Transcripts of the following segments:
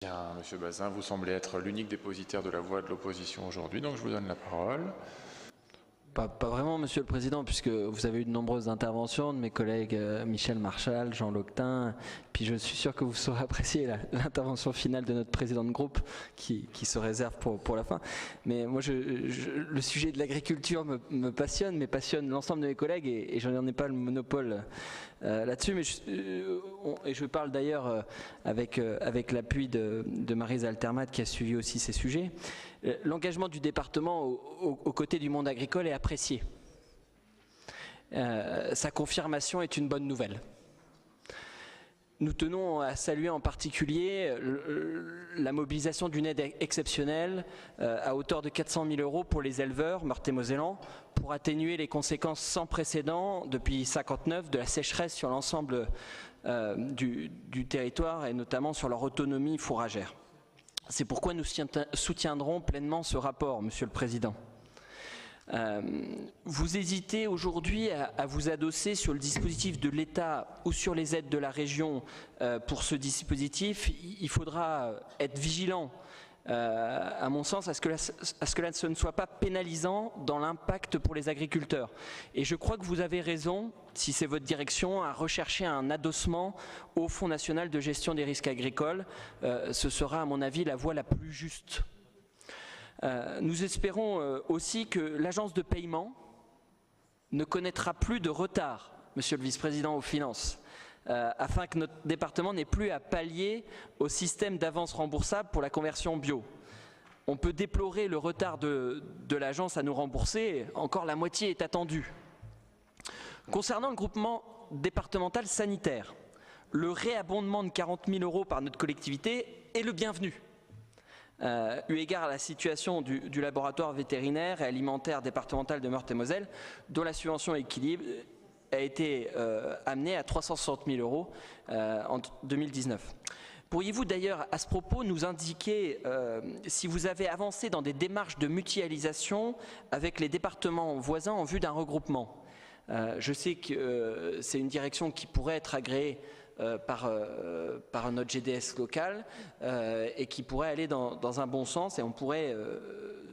Bien, Monsieur Bazin, vous semblez être l'unique dépositaire de la voix de l'opposition aujourd'hui, donc je vous donne la parole. Pas vraiment, Monsieur le Président, puisque vous avez eu de nombreuses interventions de mes collègues Michel Marchal, Jean Loctin, puis je suis sûr que vous saurez apprécier l'intervention finale de notre président de groupe qui se réserve pour la fin. Mais moi, le sujet de l'agriculture me passionne, mais passionne l'ensemble de mes collègues et je n'en ai pas le monopole là-dessus. Et je parle d'ailleurs avec l'appui de Maryse Altermat qui a suivi aussi ces sujets. L'engagement du département aux côtés du monde agricole est apprécié. Sa confirmation est une bonne nouvelle. Nous tenons à saluer en particulier la mobilisation d'une aide exceptionnelle à hauteur de 400 000 € pour les éleveurs meurthe-et-mosellans pour atténuer les conséquences sans précédent depuis 1959 de la sécheresse sur l'ensemble du territoire et notamment sur leur autonomie fourragère. C'est pourquoi nous soutiendrons pleinement ce rapport, Monsieur le Président. Vous hésitez aujourd'hui à vous adosser sur le dispositif de l'État ou sur les aides de la région pour ce dispositif. Il faudra être vigilant, à mon sens, à ce que ce ne soit pas pénalisant dans l'impact pour les agriculteurs. Et je crois que vous avez raison, si c'est votre direction, à rechercher un adossement au Fonds national de gestion des risques agricoles. Ce sera, à mon avis, la voie la plus juste. Nous espérons aussi que l'agence de paiement ne connaîtra plus de retard, Monsieur le Vice-président aux Finances, afin que notre département n'ait plus à pallier au système d'avance remboursable pour la conversion bio. On peut déplorer le retard de l'agence à nous rembourser, encore la moitié est attendue. Concernant le groupement départemental sanitaire, le réabondement de 40 000 € par notre collectivité est le bienvenu. Eu égard à la situation du laboratoire vétérinaire et alimentaire départemental de Meurthe-et-Moselle, dont la subvention équilibre a été amenée à 360 000 € en 2019. Pourriez-vous d'ailleurs, à ce propos, nous indiquer si vous avez avancé dans des démarches de mutualisation avec les départements voisins en vue d'un regroupement? Je sais que c'est une direction qui pourrait être agréée par notre GDS local et qui pourrait aller dans un bon sens, et on pourrait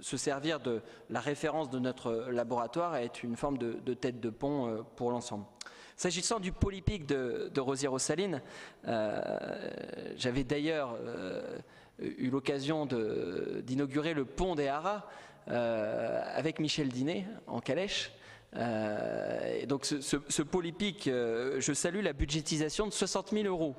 se servir de la référence de notre laboratoire et être une forme de tête de pont pour l'ensemble. S'agissant du polypic de Rosières-aux-Salines, j'avais d'ailleurs eu l'occasion d'inaugurer le pont des Haras avec Michel Dinet en calèche. Et donc ce polypic, je salue la budgétisation de 60 000 €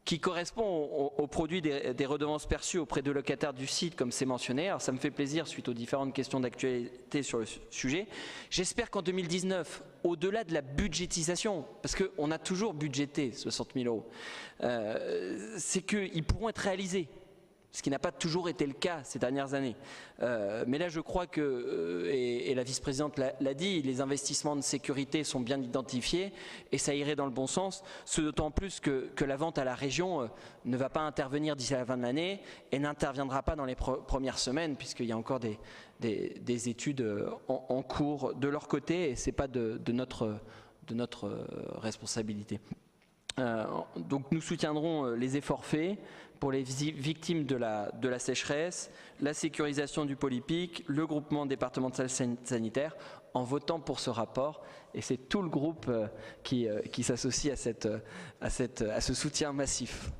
qui correspond au produit des redevances perçues auprès de locataires du site, comme c'est mentionné. Alors ça me fait plaisir suite aux différentes questions d'actualité sur le sujet. J'espère qu'en 2019, au-delà de la budgétisation, parce qu'on a toujours budgété 60 000 €, c'est qu'ils pourront être réalisés, ce qui n'a pas toujours été le cas ces dernières années. Mais là, je crois que, et la vice-présidente l'a dit, les investissements de sécurité sont bien identifiés et ça irait dans le bon sens, ce d'autant plus que la vente à la région ne va pas intervenir d'ici à la fin de l'année et n'interviendra pas dans les premières semaines, puisqu'il y a encore des études en cours de leur côté et ce n'est pas de notre responsabilité. Donc nous soutiendrons les efforts faits pour les victimes de la sécheresse, la sécurisation du polypic, le groupement départemental sanitaire, en votant pour ce rapport. Et c'est tout le groupe qui s'associe à ce soutien massif.